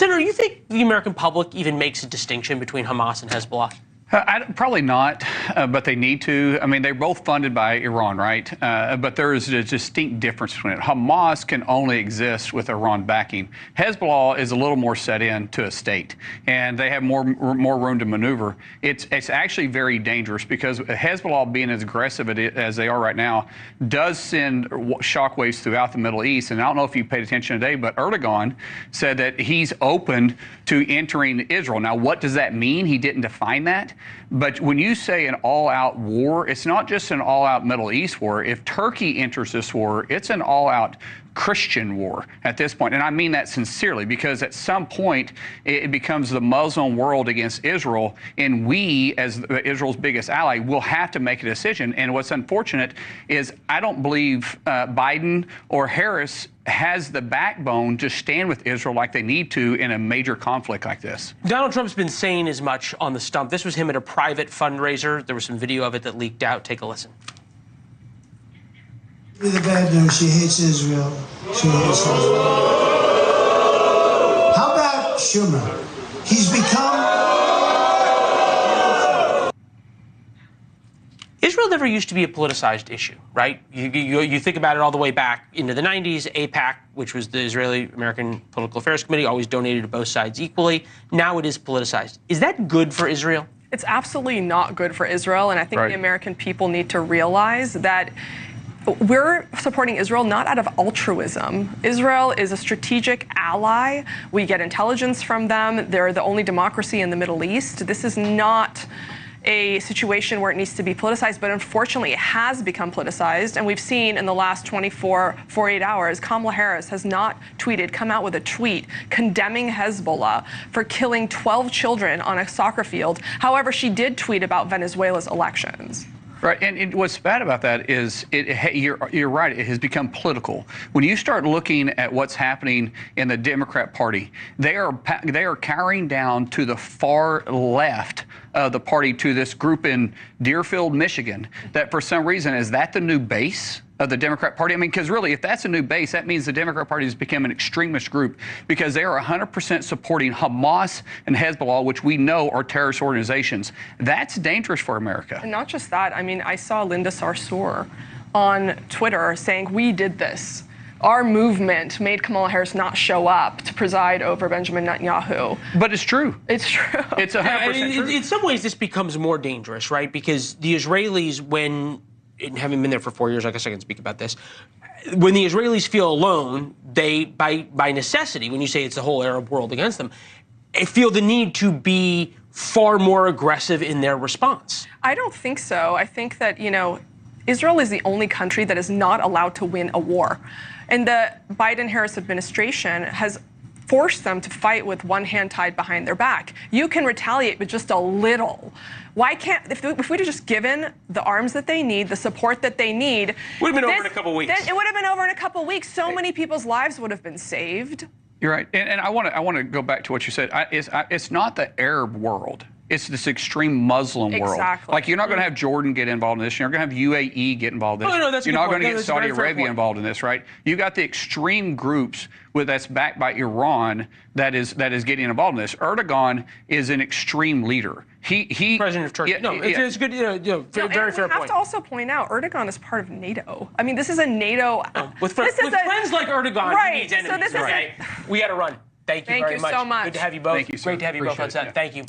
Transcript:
Senator, you think the American public even makes a distinction between Hamas and Hezbollah? Probably not, but they need to. I mean, they're both funded by Iran, right? But there is a distinct difference between it. Hamas can only exist with Iran backing. Hezbollah is a little more set in to a state, and they have more room to maneuver. It's actually very dangerous because Hezbollah, being as aggressive as they are right now, does send shockwaves throughout the Middle East. And I don't know if you paid attention today, but Erdogan said that he's open to entering Israel. Now, what does that mean? He didn't define that. But when you say an all-out war, it's not just an all-out Middle East war. If Turkey enters this war, it's an all-out Christian war at this point. And I mean that sincerely, because at some point it becomes the Muslim world against Israel, and we, as Israel's biggest ally, will have to make a decision. And what's unfortunate is I don't believe Biden or Harris has the backbone to stand with Israel like they need to in a major conflict like this. Donald Trump's been saying as much on the stump. This was him at a private fundraiser. There was some video of it that leaked out. Take a listen. The bad news, she hates Israel. She hates Israel. How about Schumer? He's become... Israel never used to be a politicized issue, right? You think about it all the way back into the 90s. AIPAC, which was the Israeli-American Political Affairs Committee, always donated to both sides equally. Now it is politicized. Is that good for Israel? It's absolutely not good for Israel, and I think the American people need to realize that we're supporting Israel not out of altruism. Israel is a strategic ally. We get intelligence from them. They're the only democracy in the Middle East. This is not a situation where it needs to be politicized, but unfortunately it has become politicized. And we've seen in the last 48 hours, Kamala Harris has not come out with a tweet condemning Hezbollah for killing 12 children on a soccer field. However, she did tweet about Venezuela's elections. Right, and what's bad about that is you're right. It has become political. When you start looking at what's happening in the Democrat Party, they are carrying down to the far left of the party, to this group in Deerfield, Michigan. That for some reason, is that the new base of the Democrat Party? I mean, because really, if that's a new base, that means the Democrat Party has become an extremist group, because they are 100% supporting Hamas and Hezbollah, which we know are terrorist organizations. That's dangerous for America. And not just that. I mean, I saw Linda Sarsour on Twitter saying, we did this. Our movement made Kamala Harris not show up to preside over Benjamin Netanyahu. But it's true. It's true. It's 100% true. In some ways, this becomes more dangerous, right? Because the Israelis, having been there for 4 years, I guess I can speak about this. When the Israelis feel alone, they, by necessity, when you say it's the whole Arab world against them, feel the need to be far more aggressive in their response. I don't think so. I think that, Israel is the only country that is not allowed to win a war. And the Biden-Harris administration has forced them to fight with one hand tied behind their back. You can retaliate with just a little. Why can't, if we'd have just given the arms that they need, the support that they need, would have been over in a couple weeks. Then it would have been over in a couple weeks. So many people's lives would have been saved. You're right, and I want to go back to what you said. It's not the Arab world. It's this extreme Muslim world. Like, you're not going to have Jordan get involved in this. You're not going to have UAE get involved in this. No, that's you're not going to get Saudi Arabia involved in this, right? You got the extreme groups that's backed by Iran that is getting involved in this. Erdogan is an extreme leader. He President of Turkey. It's good. Very fair point. We have to also point out, Erdogan is part of NATO. I mean, this is a NATO. With friends like Erdogan, he needs enemies. So this we got to run. Thank you very much. Thank you so much. Good to have you both. Thank you, sir. Great to have you both on set. Thank you.